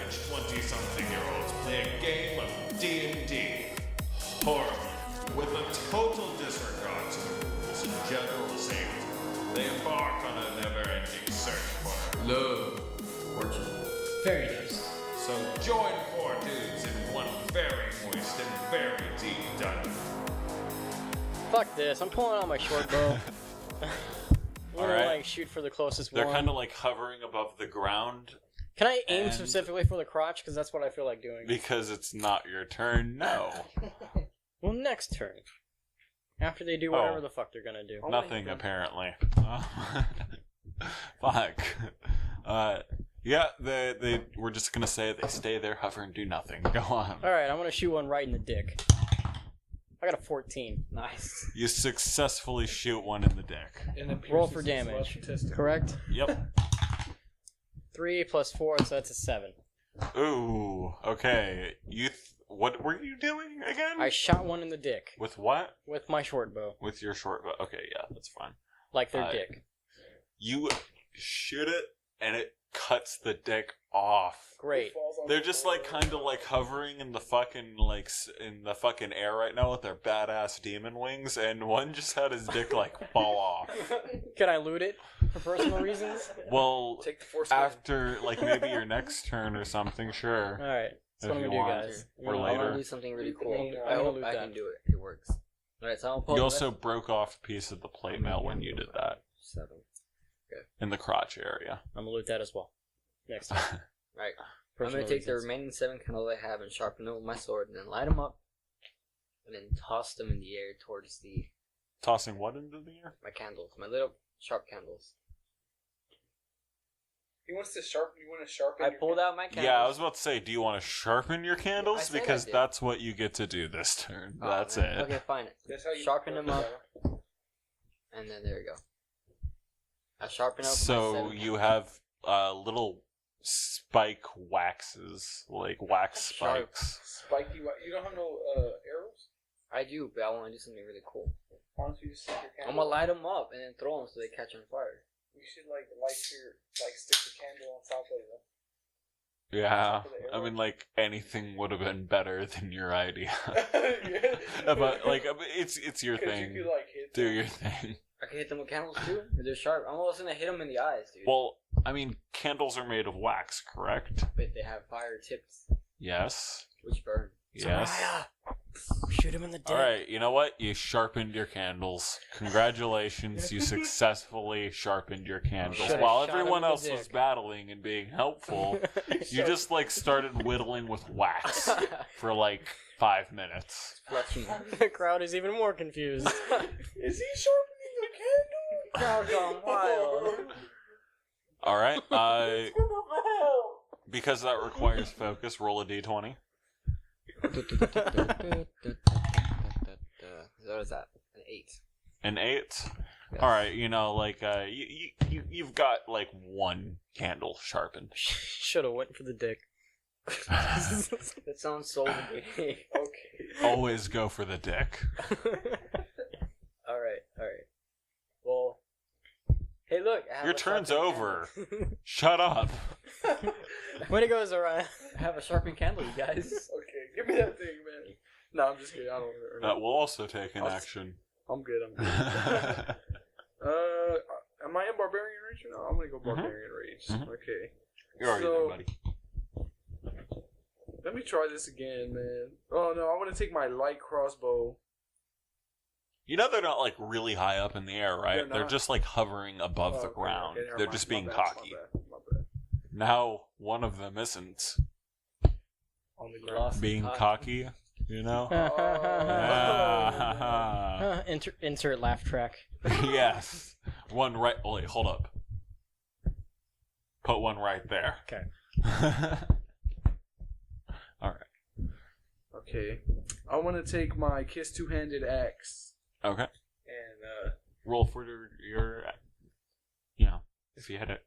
average 20-something-year-olds play a game of D&D. Horribly, with a total disregard to the rules and general safety. They embark on a never-ending search for Love. Fortune. Very nice. So join four dudes in one very moist and very deep dungeon. Fuck this. I'm pulling out my short bow. I'm gonna Alright. like shoot for the closest They're one. kind of like hovering above the ground Can I aim and- specifically for the crotch? Because that's what I feel like doing. because it's not your turn. No, Well, next turn. After they do whatever the fuck they're gonna do. nothing apparently. Fuck. Yeah, they we're just gonna say they stay there, hover, and do nothing. Go on. Alright, I'm gonna shoot one right in the dick. I got a 14. Nice. You successfully shoot one in the dick. And it Roll pierces for his damage. left testicle. Correct? Yep. 3 plus 4, so that's a 7. Ooh. Okay. What were you doing again? I shot one in the dick With what? with my short bow. With your short bow. Okay, yeah, that's fine. Like their dick. You shoot it, and it cuts the dick off. Great. It falls on They're the just floor. like kind of like hovering in the fucking like in the fucking air right now with their badass demon wings, and one just had his dick like fall off. Can I loot it for personal reasons? Well, Take the force. after like maybe your next turn or something, sure. Alright. That's If what I'm you gonna do, want. guys. Or I later. want to do something really cool. Yeah, I I'm gonna hope loot I that. can do it. It works. Alright, so I'm You also broke off a piece of the plate mail when you did that 7. in the crotch area. I'm gonna loot that as well. Next time. Right. I'm Personal gonna take the reasons. remaining 7 candles I have and sharpen them with my sword, and then light them up, and then toss them in the air towards Tossing what into the air? my candles, my little sharp candles. He wants to sharpen. You want to sharpen. I your pulled out my candles. Yeah, I was about to say, do you want to sharpen your I candles? said I Because did. that's what you get to do this turn. Oh, That's man. it. Okay, fine. That's how you Sharpen them up, and then there you go. I sharpen up. my So 7 you have little spike waxes, like wax Sharp. spikes. Spiky. You don't have no arrows. I do, but I want to do something really cool. Why don't you just stick your I'm candle? gonna light them up and then throw them so they catch on fire. You should like stick the candle on top of them. Yeah, For the I arrow. mean, like anything would have been better than your idea. Yeah. But like, it's your 'Cause thing. You could like hit Do them. your thing. I can hit them with candles too. They're sharp. I'm almost gonna hit them in the eyes, dude. Well, I mean, candles are made of wax, correct? But they have fire tips, Yes. which burn. Yes. Soraya! Shoot him in the dick. All right. You know what? You sharpened your candles. Congratulations! You successfully sharpened your candles. Should've While shot him everyone in the else was dick. battling and being helpful, you just like started whittling with wax for like 5 minutes. Fletching. The crowd is even more confused. Is he sharpening the candle? Crowd gone wild. All right. Because that requires focus, roll a d20. What is that? An 8. An 8. All right. You know, like you've got like one candle sharpened. Should have went for the dick. That sounds so gay. Okay. Always go for the dick. Alright. Well, hey, look. I have Your a turn's sharpened over. Shut up. Way to go, Zariah. I have a sharpened candle, you guys. Okay. Give me that thing, man. No, I'm just kidding. I don't. That will also take an action. I'm good. I'm good. Am I in barbarian rage or no? I'm gonna go barbarian rage. Mhm. Okay. You're already So- there, buddy. Let me try this again, man. Oh no, I want to take my light crossbow. You know they're not like really high up in the air, right? They're They're not. just like hovering above Oh, the okay, ground. okay, never They're mind. just My being bad, cocky. My bad. Now one of them isn't On the You ground. lost being the cocky, you know? Oh. Insert laugh track. Yes. One right. Wait, hold up. Put one right there. Okay. All right. Okay. I want to take my kiss two-handed axe Okay. and Roll for your you know, if you hit it.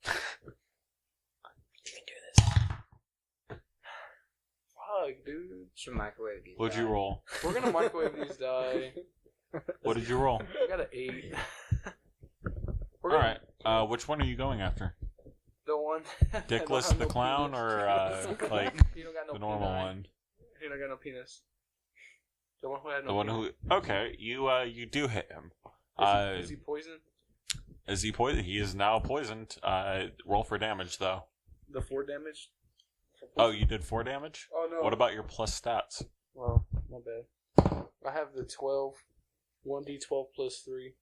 You can do this. fuck, dude. Should microwave these. What'd you guys. roll? We're gonna microwave these die. What did you roll? I got an 8. All right. Which one are you going after? The one. Dickless the clown, or like He don't got no the normal penis. one? He don't got no penis. The one who had no. The one penis. who. Okay, you do hit him. Is he poisoned? Is he poisoned? He is now poisoned. Roll for damage though. The 4 damage. Oh, you did 4 damage. Oh no. What about your plus stats? Well, my bad. I have the 12. 1d12 plus 3.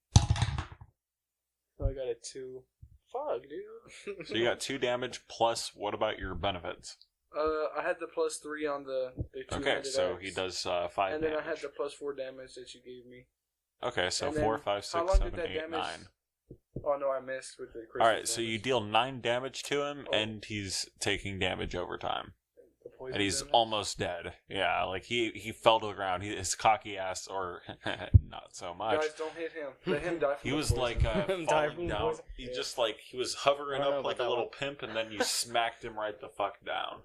So I got a 2. Fuck, dude. So you got 2 damage plus. What about your benefits? I had the plus 3 on the Okay, two-handed so axe. he does 5 And then damage. I had the plus 4 damage that you gave me. Okay, so and 4, then 5, how 6, long 7, did that 8, damage- 9. Oh no, I missed with the critical Alright, so you damage. deal 9 damage to him, Oh. and he's taking damage over time. The poison And he's damage? almost dead. Yeah, like he fell to the ground. His cocky ass, or not so much. Guys, don't hit him. Let him die from He the was poison. like Die falling from down. poison? He Yeah. just like he was hovering I don't know up like about a that little one. pimp, and then you smacked him right the fuck down.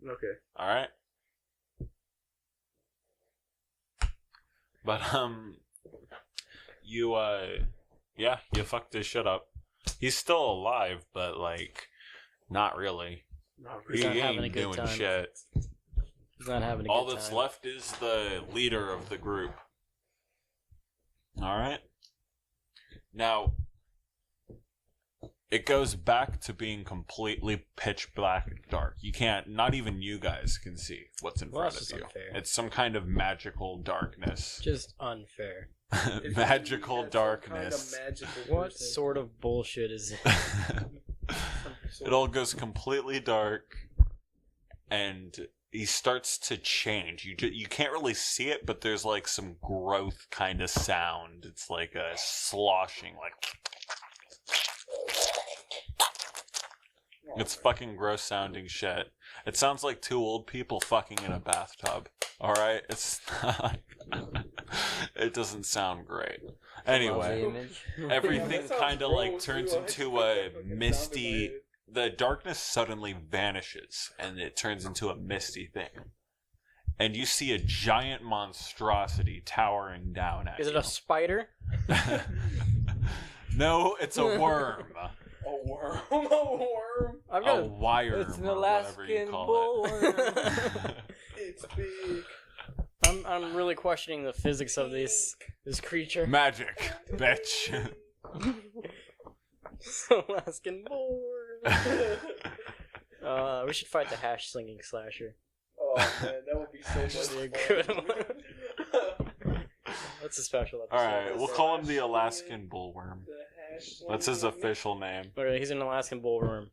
Okay. All right. But you yeah, you fucked this shit up. He's still alive, but like, not really. Not He He's not having a ain't good doing time. shit. He's not having a All good that's time. left is the leader of the group. All right. Now, it goes back to being completely pitch black dark. You can't, not even you guys can see what's in Well, front that's of just you. unfair. It's some kind of magical darkness. Just unfair. If Magical he had some darkness. Kind of magical What person. sort of bullshit is it? It all goes completely dark, and he starts to change. You can't really see it, but there's like some growth kind of sound. It's like a sloshing, like it's fucking gross sounding shit. It sounds like 2 old people fucking in a bathtub. All right, it's not. It doesn't sound great. Anyway, Lovely image. everything that sounds kind of like gross, turns dude. into a misty. The darkness suddenly vanishes, and it turns into a misty thing. And you see a giant monstrosity towering down at Is it you. a spider? No, it's a worm. A worm. A worm. I've A got wire, It's an or whatever you Alaskan call it. bullworm. It's big. I'm really questioning the physics of this creature. Magic, bitch. Alaskan bullworm. We should fight the hash slinging slasher. Oh man, that would be so much That'd be fun. a good one. That's a special episode. Alright, we'll call him the Alaskan bullworm. The hash That's his slinging. official name. Okay, he's an Alaskan bullworm.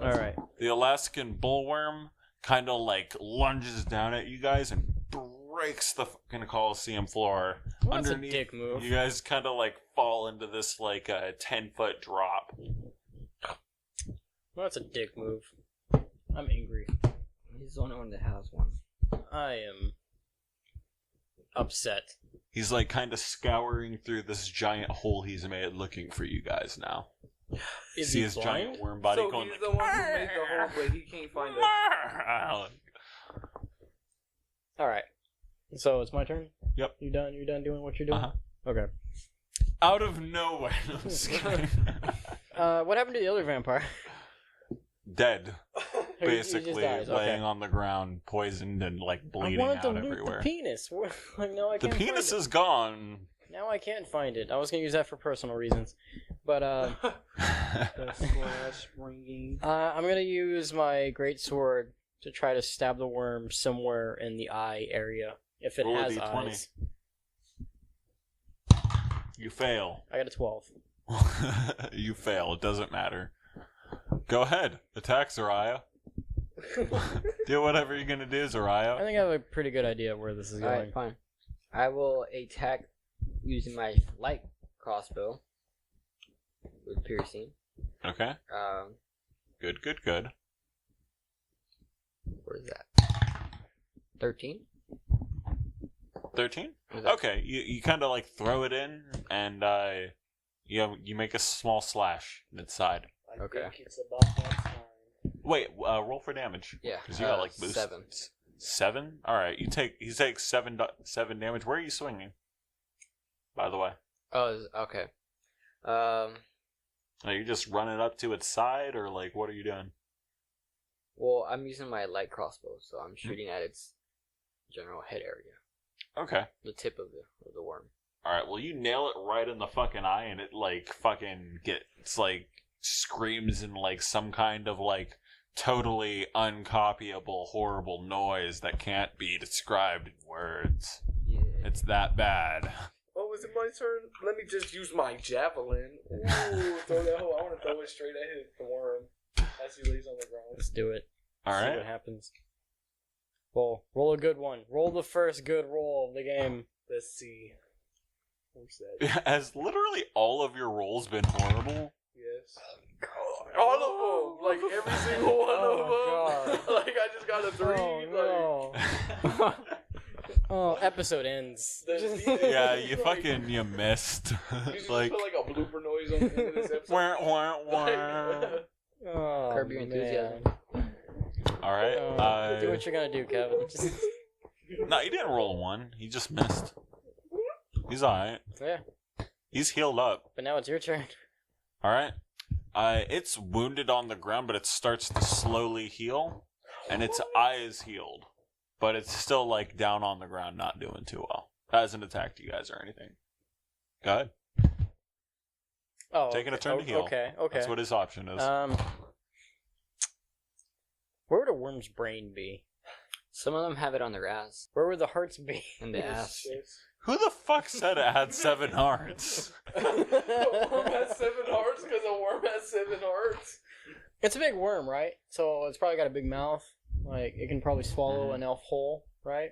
Alright. The Alaskan bullworm kind of like lunges down at you guys and breaks the fucking Coliseum floor. Well, that's a Underneath, dick move. you guys kind of like fall into this like 10-foot drop. Well, that's a dick move. I'm angry. He's the only one that has one. I am upset. He's like kind of scouring through this giant hole he's made looking for you guys now. Is See he his blind? giant worm body So going he's like, the one who made the hole, but he can't find it. Alright. So it's my turn? Yep. You done? You done doing what you're doing? Uh-huh. Okay. Out of nowhere. No, I'm just kidding. What happened to the other vampire? Dead. He Basically, just dies. laying Okay. on the ground, poisoned and like I bleeding wanted to out loot everywhere. the penis. Like, no, I The can't penis find is gone. it. Now I can't find it. I was gonna use that for personal reasons, but The slash ringing. I'm gonna use my great sword to try to stab the worm somewhere in the eye area if it Roll a has D20. eyes. You fail. I got a 12. You fail. It doesn't matter. Go ahead. Attack, Zariah. Do whatever you're gonna do, I Zariah. think I have a pretty good idea where this is going. Alright, fine. I will attack using my light crossbow with piercing. Okay. Good. Where's that? 13? 13? Is that- Okay. You kind of like throw it in, and you make a small slash inside. I Okay. think it's about that time. Wait, roll for damage. Yeah. Because you got like boost. 7. 7? Alright, he takes 7 damage. Where are you swinging? By the way. Oh, okay. Are you just running up to its side, or like what are you doing? Well, I'm using my light crossbow, so I'm shooting at its general head area, Okay. the tip of the worm. All right. Well, you nail it right in the fucking eye, and it like fucking gets like screams in like some kind of like totally uncopyable, horrible noise that can't be described in words. Yeah. It's that bad. Oh, is it my turn? Let me just use my javelin. Ooh, throw that hole. I want to throw it straight at the worm as he lays on the ground. Let's do it. All See right. what happens. Well, roll a good one. Roll the first good roll of the game. Let's see. What's that? Has literally all of your rolls been horrible? Yes. All of them. Like every single one Oh, of them. Like I just got a 3. Oh, no. Oh, episode ends. Yeah, you missed. You just like, put like a blooper noise on the end of this episode. wah, wah, wah. Oh, Curb your enthusiasm. All right. do what you're gonna do, Kevin. No, you didn't roll a 1. He just missed. He's alright. Yeah, He's healed up. but now it's your turn. Alright. It's wounded on the ground, but it starts to slowly heal. And its eye is healed. But it's still, like, down on the ground, not doing too well. It hasn't attacked you guys or anything. Go ahead. Oh, Taking a turn to heal. Okay. That's what his option is. Where would a worm's brain be? Some of them have it on their ass Where would the hearts be? and the ass. Who the fuck said it had 7 hearts? A worm has 7 hearts because a worm has 7 hearts. It's a big worm, right? So it's probably got a big mouth. Like it can probably swallow an elf whole, right?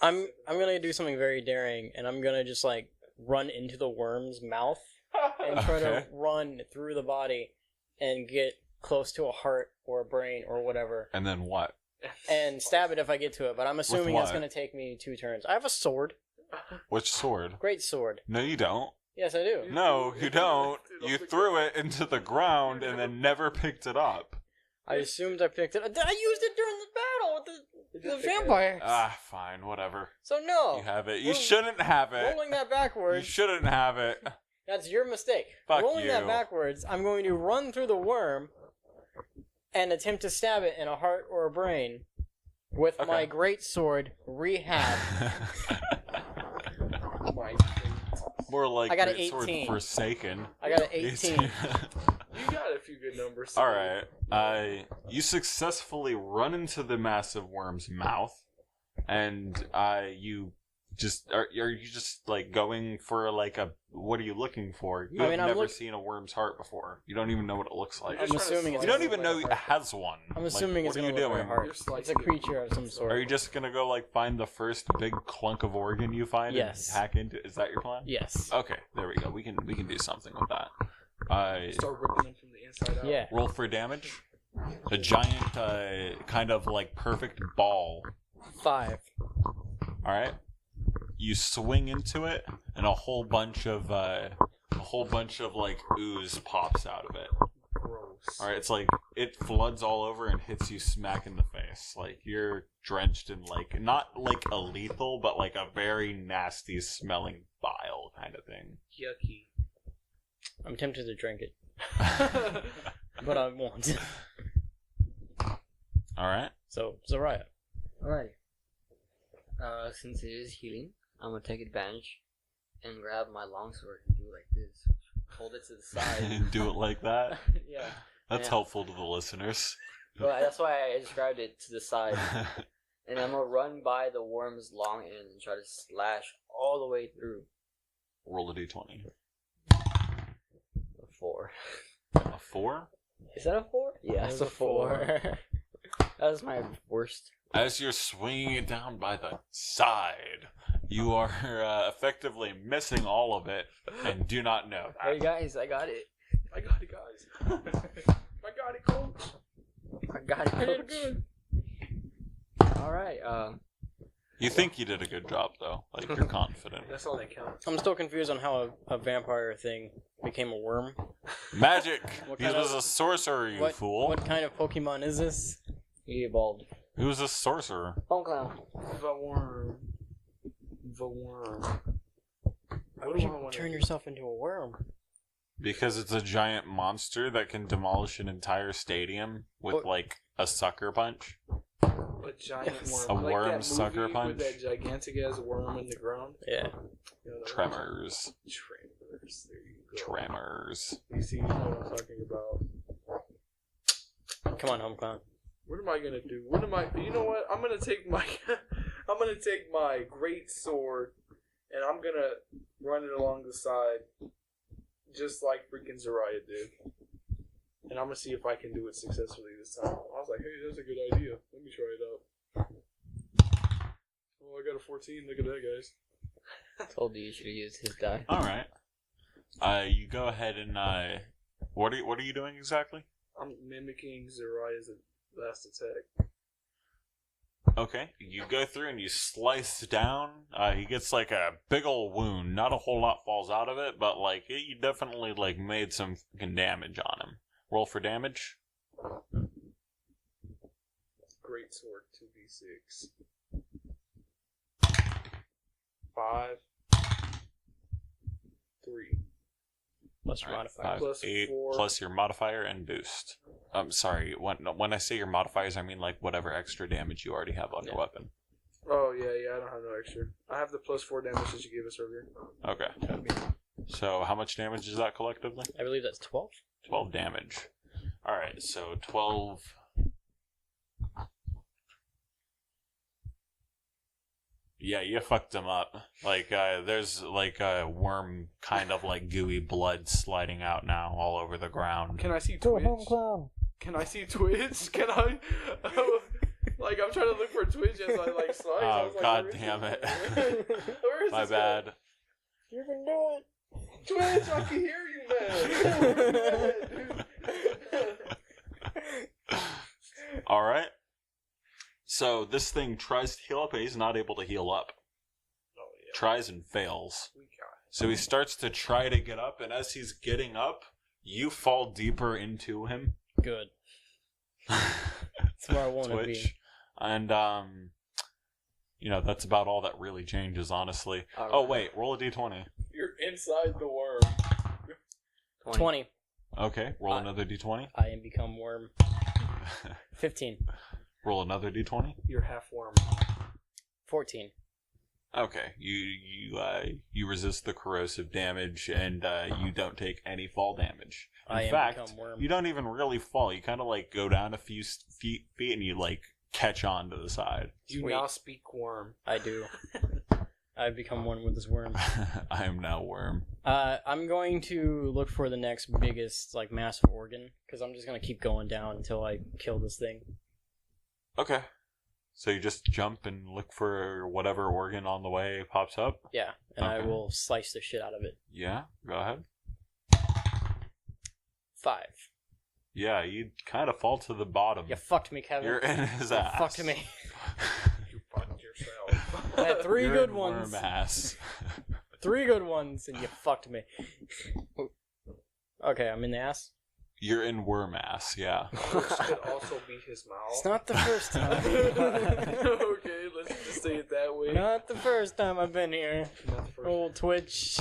I'm gonna do something very daring, and I'm gonna just like run into the worm's mouth and try to Okay. run through the body and get close to a heart or a brain or whatever, And then what? and stab it if I get to it. But I'm assuming it's what? gonna take me 2 turns. I have a sword, Which sword? great sword. No, you don't. Yes, I do. No, you don't. You threw it into the ground and then never picked it up. I assumed I picked it. I used it during the battle with the vampires. Ah, fine, whatever. So no, You have it. You Roll- shouldn't have it. rolling that You backwards. shouldn't have it. That's your mistake. Fuck Rolling that you. backwards, I'm going to run through the worm and attempt to stab it in a heart or a brain with Okay. my great sword, Rehab. My More like I got an great sword 18. Forsaken. I got an 18. You got a few good numbers. All right. You successfully run into the massive worm's mouth, and you just are you just like going for like a what are you looking for? You I have mean, I'm never look- seen a worm's heart before. You don't even know what it looks like. I'm I'm assuming it's You don't gonna even look know like it a heart. has one. I'm Like, assuming it's what are going you to look like a doing? heart. You're It's slicing a creature of some sort. Are you just gonna go like find the first big clunk of organ you find Yes. and hack into? Is that your plan? Yes. Okay, there we go. We can do something with that. Start ripping them from the inside out. Yeah. Roll for damage. A giant, kind of like perfect ball. 5. All right. You swing into it, and a whole bunch of like ooze pops out of it. Gross. All right. It's like it floods all over and hits you smack in the face. Like you're drenched in like not like a lethal, but like a very nasty smelling bile kind of thing. Yucky. I'm tempted to drink it, but I won't. All right. So, Zariah. Alright. Since it is healing, I'm gonna take advantage and grab my longsword and do it like this. Hold it to the side. Do it like that. Yeah. That's Yeah. helpful to the listeners. Well, that's why I described it to the side. And I'm gonna run by the worm's long end and try to slash all the way through. Roll a d20. A 4. A 4? Is that a 4? Yeah, it's a 4. That was my worst. As you're swinging it down by the side, you are effectively missing all of it and do not know Hey that. guys, I got it. I got it, guys. I got it, coach. I got it. I did Coach. good. Alright, You think you did a good job, though. Like, you're confident. That's all that counts. I'm still confused on how a vampire thing became a worm. Magic! What He kind was of- a sorcerer, you fool. What kind of Pokemon is this? he evolved. He was a sorcerer. Bone clown. The worm. The worm. Why would you turn yourself into a worm? Because it's a giant monster that can demolish an entire stadium with, What? like, a sucker punch. A giant worm. A Like worm that movie sucker punch? With that gigantic ass worm in the ground. Yeah. You know, that Tremors. Tremors. There you go. Tremors. You see, you know what I'm talking about. Come on, home clown. What am I gonna do? What am I? You know what? I'm gonna take my, I'm gonna take my great sword, and I'm gonna run it along the side, just like freaking Zariah did. And I'm gonna see if I can do it successfully this time. I was like, hey, that's a good idea. Let me try it out. Oh, I got a 14. Look at that, guys. Told you should have used his die. Alright. You go ahead and, what are you doing exactly? I'm mimicking Zariah's last attack. Okay. You go through and you slice down. He gets, like, a big ol' wound. Not a whole lot falls out of it, but, like, you definitely, like, made some fucking damage on him. Roll for damage. Great sword, 2d6. 5. 3. Plus your Alright, modifier. 5, Plus 8, 4. plus your modifier and boost. I'm sorry, when I say your modifiers, I mean like whatever extra damage you already have on your weapon. Oh, yeah, I don't have no extra. I have the plus 4 damage that you gave us earlier. Okay. So how much damage is that collectively? I believe that's 12. 12 damage. Alright, so 12... Yeah, you fucked him up. Like, there's like a worm kind of like gooey blood sliding out now all over the ground. Can I see Twitch? Can I see Twitch? Can I? Like, I'm trying to look for Twitch as I like slice. I Oh, was like, god where is damn this it. going? Where is My this bad. going? You can do it. Twitch, I can hear you, man. Alright. So this thing tries to heal up, and he's not able to heal up. Oh, yeah. Tries and fails. We got it. So he starts to try to get up, and as he's getting up, you fall deeper into him. Good. That's where I want to be. Twitch. And, that's about all that really changes, honestly. Alright. Oh, wait, roll a d20. You're inside the worm. 20. Okay, roll another d20. I am become worm. 15. Roll another d20. You're half worm. 14. Okay, you resist the corrosive damage, and you don't take any fall damage. I In am fact, become worm. you don't even really fall. You kind of like go down a few feet, and you like catch on to the side. You Sweet. now speak worm. I do. I've become one with this worm. I am now worm. I'm going to look for the next biggest, like, massive organ, because I'm just going to keep going down until I kill this thing. Okay. So you just jump and look for whatever organ on the way pops up? Yeah, and I Okay. will slice the shit out of it. Yeah, go ahead. 5. Yeah, you kind of fall to the bottom. You fucked me, Kevin. You're in his You ass. fucked me. You fucked yourself. I had 3 You're good in ones. worm ass. 3 good ones, and you fucked me. Okay, I'm in the ass. You're in worm ass, yeah. Which could also be his mouth. It's not the first time. Okay, let's just say it that way. Not the first time I've been here. Not the first. Old Twitch.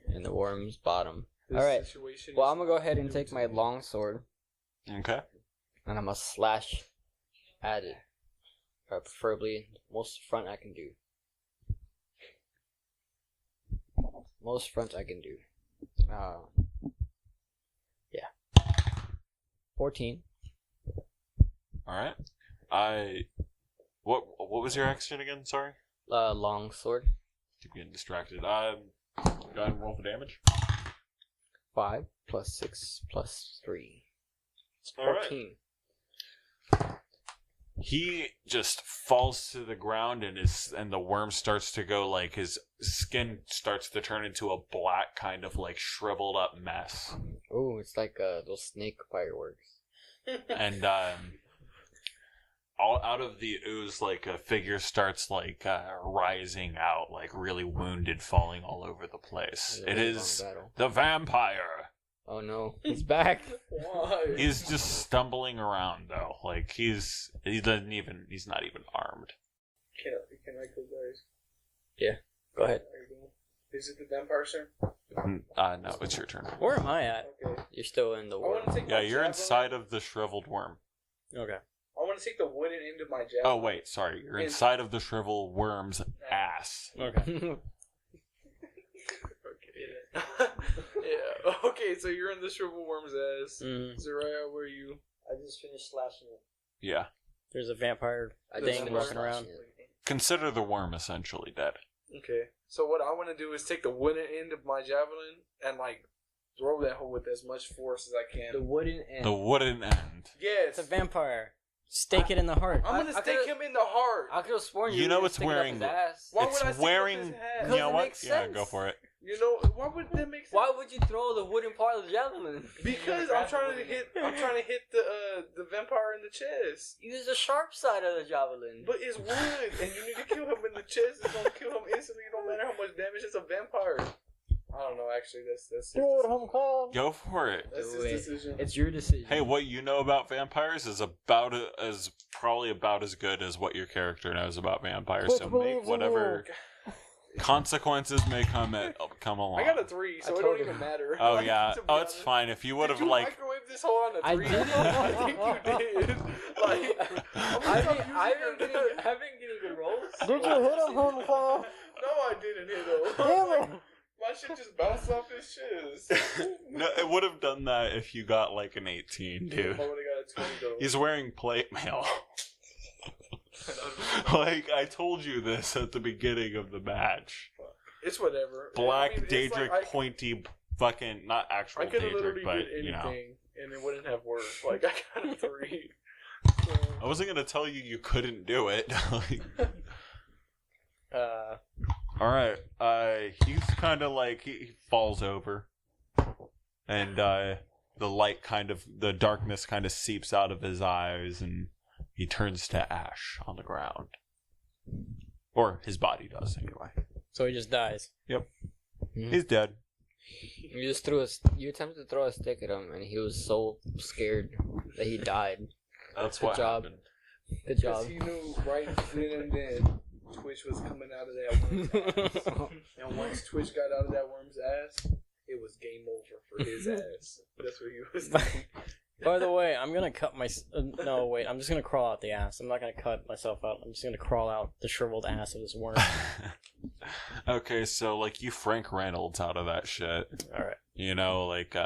In the worm's bottom. This Alright. situation Well, is I'm gonna go ahead and new take to my me. long sword, Okay. and I'm gonna slash at it. Or preferably, most front I can do. Most front I can do. Yeah. 14. Alright. What was your action again? Sorry? Long sword. Keep getting distracted. Go ahead and roll for damage. 5 plus 6 plus 3. It's Alright. 14. He just falls to the ground, and the worm starts to go, like, his skin starts to turn into a black kind of like shriveled up mess. Oh, it's like those snake fireworks. And all out of the ooze, like, a figure starts like rising out, like really wounded, falling all over the place. It's a It really is long battle. the vampire. Oh no, he's back. Why? He's just stumbling around though. Like he's not even armed. Can I go, guys? Go ahead. Is it the vampire turn? No, it's your turn. Where am I at? Okay. You're still in the I war. want to take Yeah, my you're javelin. inside of the shriveled worm. Okay. I want to take the wooden end of my javelin. Oh, wait, sorry. You're inside of the shriveled worm's ass. Okay. Yeah. Okay, so you're in the shrivel worm's ass. Mm. Zariah, where are you? I just finished slashing it. Yeah. There's a vampire I There's thing some walking around. Consider the worm essentially dead. Okay. So what I want to do is take the wooden end of my javelin and like throw that hole with as much force as I The can. wooden end. The wooden end. Yes. It's a vampire. Stake it in the heart. I'm gonna I stake could've- him in the heart. I could have sworn You you know were it's sticking wearing- up his ass. Why It's would I stick wearing. up his hat? You know it what? makes Yeah, sense. go for it. You know why would that make sense? Why would you throw the wooden part of the javelin? Because I'm trying to hit the vampire in the chest. Use the sharp side of the javelin. But it's wood, and you need to kill him in the chest. It's gonna kill him instantly. It don't matter how much damage. It's a vampire. I don't know. Actually, that's his decision. Go for it. That's Do his it. decision. It's your decision. Hey, what you know about vampires is probably about as good as what your character knows about vampires. So make whatever consequences may come along. I got a 3, so I it told don't him. even matter. Oh Like, yeah. to be Oh, it's honest. fine. If you would Did have you like. microwave this whole on a 3? I didn't. I think you did. Like, I've been getting good rolls. Did you hit him, Homeclaw? No, I didn't hit him. Damn it. My shit just bounced off his chest. No, it would have done that if you got like an 18, dude. I would have got a 20 though. He's wearing plate mail. Like I told you this at the beginning of the match. It's whatever. Black I mean, it's Daedric, like pointy, fucking not actual I could have Daedric, literally but did you know. anything, and it wouldn't have worked. Like I got a 3. So, I wasn't gonna tell you couldn't do it. Like, all right. He's kind of like he falls over, and the darkness kind of seeps out of his eyes, and he turns to ash on the ground, or his body does anyway. So he just dies. He's dead. You just you attempted to throw a stick at him, and he was so scared that he died. That's Good what job. happened. Good because job. he knew right then and then Twitch was coming out of that worm's ass. And once Twitch got out of that worm's ass, it was game over for his ass. That's what he was thinking. By the way, I'm gonna cut my. No, wait. I'm just gonna crawl out the ass. I'm not gonna cut myself out. I'm just gonna crawl out the shriveled ass of this worm. Okay, so like you Frank Reynolds out of that shit. All right. You know, like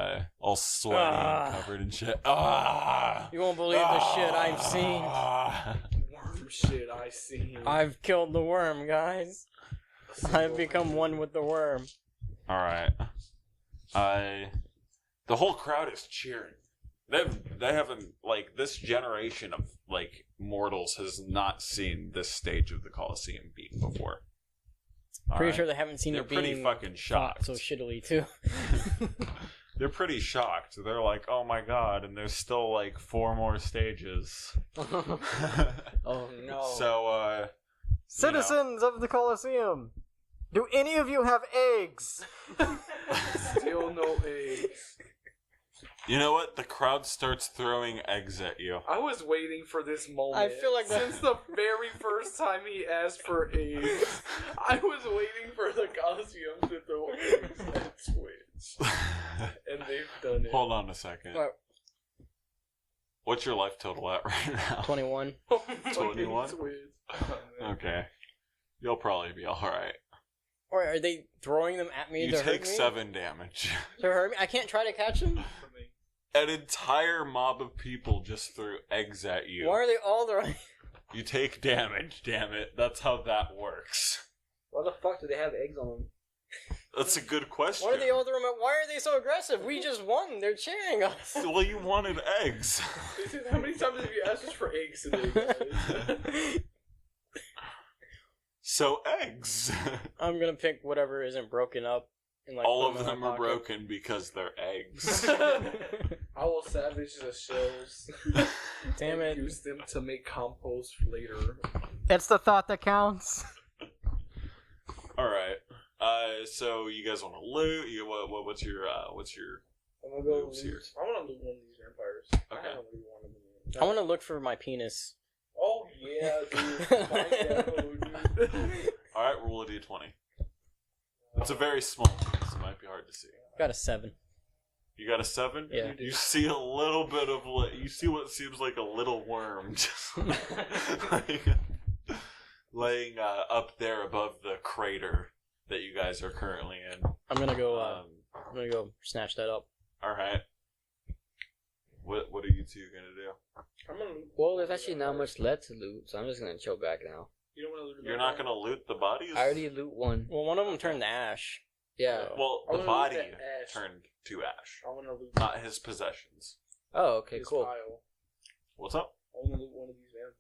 all sweaty and covered in shit. Ah! You won't believe the shit I've seen. Ah! Worm shit I seen. I've killed the worm, guys. I've become one with the worm. All right. The whole crowd is cheering. They haven't like this generation of like mortals has not seen this stage of the Colosseum beaten before. All Pretty right? sure they haven't seen They're it pretty being fucking fought shocked. so shittily too. They're pretty shocked. They're like, "Oh my god!" And there's still like 4 more stages. Oh no. So, Citizens of the Colosseum, do any of you have eggs? Still no eggs. you know what? The crowd starts throwing eggs at you. I was waiting for this moment. I feel like that- since the very first time he asked for eggs, I was waiting for the Colosseum to throw eggs at Twitch. And they've done it. Hold on a second. What? What's your life total at right now? 21. 21? Twitch. Oh, man. Okay. You'll probably be alright. Or are they throwing them at me You to hurt take me? 7 damage. To hurt me? I can't try to catch them? An entire mob of people just threw eggs at you. Why are they all throwing? You take damage, damn it. That's how that works. Why the fuck do they have eggs on them? That's a good question. Why are they all throwing? Why are they so aggressive? We just won. They're cheering us. Well, you wanted eggs. They said, how many times have you asked us for eggs today, guys? So, eggs. I'm gonna pick whatever isn't broken up. And, like, All put of in my them are pocket. broken because they're eggs. I will savage the shells. Damn and it. use them to make compost later. It's the thought that counts. Alright. So you guys want to loot? What's your I'm gonna go Moves here. loot. I want to loot one of these vampires. Okay. I don't really want to. I want to look for my penis. Oh yeah, dude. Find that hoe, dude. Alright, roll a d20. It's a very small piece. It might be hard to see. Got a 7. You got a 7? Yeah. You see a little bit of you see what seems like a little worm just laying up there above the crater that you guys are currently in. I'm gonna go. I'm gonna go snatch that up. All right. What are you two gonna do? I'm gonna loot. Well, there's actually not much left to loot, so I'm just gonna chill back now. You don't want to loot. You're not gonna loot the bodies? I already loot one. Well, one of them turned to ash. Yeah. Well, I the wanna body loot that ash. turned to ash, I want to loot. not his possessions. Oh, okay, his cool. pile. What's up? I want to loot one of these vans.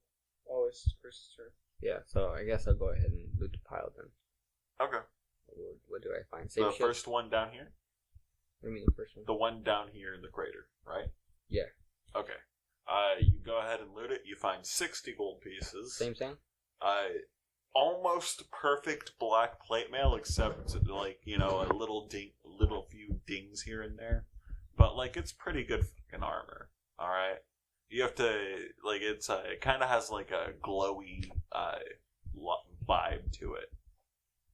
Oh, it's Chris's turn. Yeah, so I guess I'll go ahead and loot the pile then. Okay. What do I find? The Same shit? first one down here? What do you mean the first one? The one down here in the crater, right? Yeah. Okay. You go ahead and loot it. You find 60 gold pieces. Same thing? Almost perfect black plate mail, except like a little few dings here and there. But like it's pretty good fucking armor. All right. You have to it kind of has like a glowy vibe to it.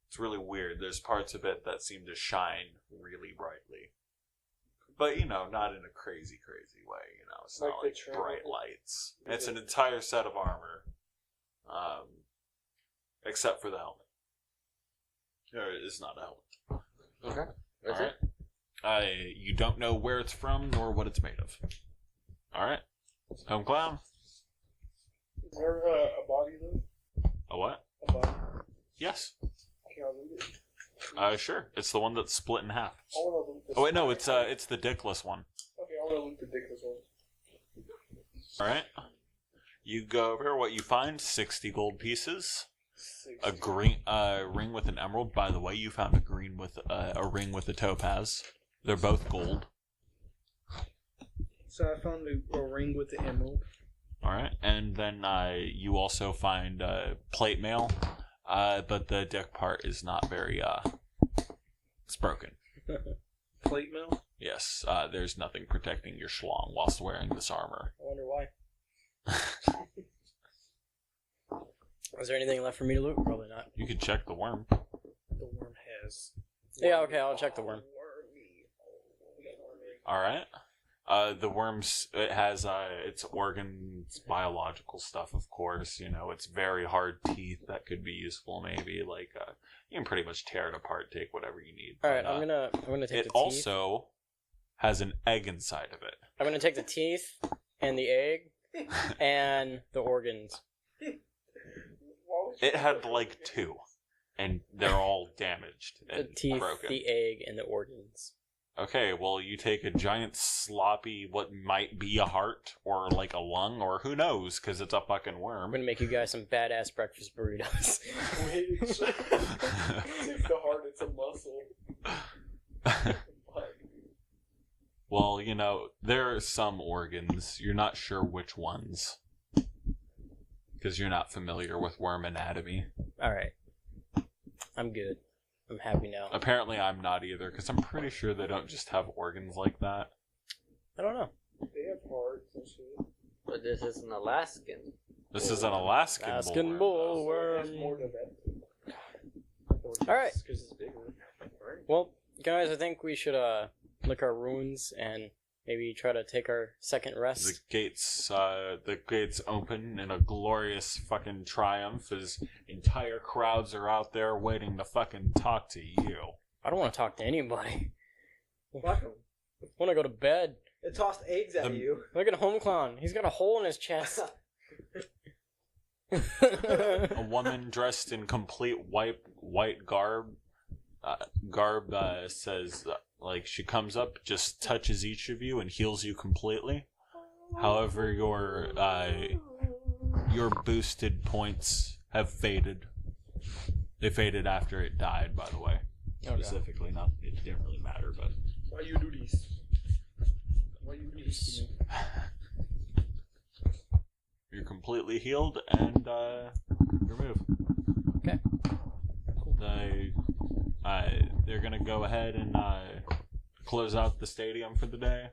It's really weird. There's parts of it that seem to shine really brightly. But, not in a crazy way, It's Like not the like trim- bright lights. It's an entire set of armor. Except for the helmet. It's not a helmet. Okay. That's Alright. it? You don't know where it's from nor what it's made of. Alright. Home clown. Is there a body though? A what? A body. Yes. Can I loot it? Sure. It's the one that's split in half. I want to loot this. Oh wait, no, it's the dickless one. Okay, I want to loot the dickless one. Alright. You go over what you find, 60 gold pieces. 60. A green ring with an emerald. By the way, you found a ring with a topaz. They're both gold. So I found a ring with the emerald. Alright, and then you also find plate mail, but the dick part is not very, it's broken. Plate mail? Yes, there's nothing protecting your schlong whilst wearing this armor. I wonder why. Is there anything left for me to loot? Probably not. You can check the worm. The worm has. Yeah, okay, I'll check the worm. Alright. The worms, it has its organs, biological stuff, of course. It's very hard teeth that could be useful, maybe. Like, you can pretty much tear it apart, take whatever you need. Alright, But, I'm gonna take the it teeth. also has an egg inside of it. I'm gonna take the teeth and the egg and the organs. It had like 2, and they're all damaged The and teeth, broken. the egg, and the organs. Okay, well, you take a giant sloppy, what might be a heart, or like a lung, or who knows, because it's a fucking I'm worm. gonna make you guys some badass breakfast burritos. Wait, take the heart, it's a muscle. Well, there are some organs. You're not sure which ones. Because you're not familiar with worm anatomy. Alright. I'm good. I'm happy now. Apparently I'm not either, because I'm pretty sure they don't just have organs like that. I don't know. They have hearts and shit. But this is an Alaskan. This is an Alaskan Alaskan bullworm. There's more bullworm. to that. Alright. Because it's bigger. Right. Well, guys, I think we should lick our wounds and maybe try to take our second The rest. gates open in a glorious fucking triumph as entire crowds are out there waiting to fucking talk to you. I don't want to talk to anybody. Fuck 'em. I want to go to bed. It tossed eggs at you. Look at Home Clown. He's got a hole in his chest. A woman dressed in complete white garb says, she comes up, just touches each of you and heals you completely. However, your boosted points have faded. They faded after it died, by the way. Okay. Specifically, it didn't really matter, but Why you do these? Why you do this to me? you're completely healed and your move. Okay. They're gonna go ahead and close out the stadium for the day.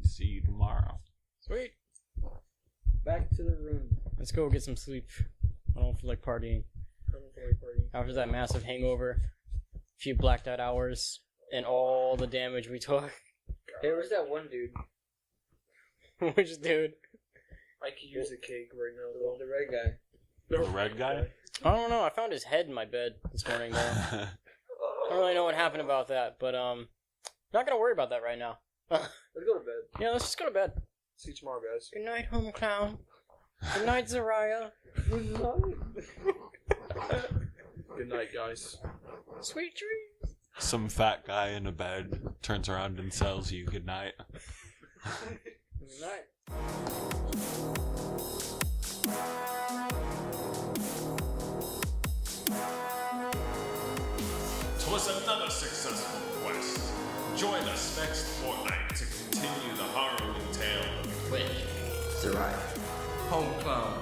See you tomorrow. Sweet. Back to the room. Let's go get some sleep. I don't feel like partying. I don't feel like partying. After that massive hangover. few blacked out hours and all the damage we took. Hey, where's that one dude? Which dude? I could use a cake right now, though. The red guy. The red guy? I don't know. I found his head in my bed this morning, though. I don't really know what happened about that, but not gonna worry about that right now. Let's go to bed. Yeah, let's just go to bed. See you tomorrow, guys. Good night, home clown. Good night, Zariah. Good night, guys. Sweet dreams. Some fat guy in a bed turns around and tells you goodnight. Good night. 'Twas another successful quest. Join us next fortnight to continue the harrowing tale of Wait. Zariah. Home clown.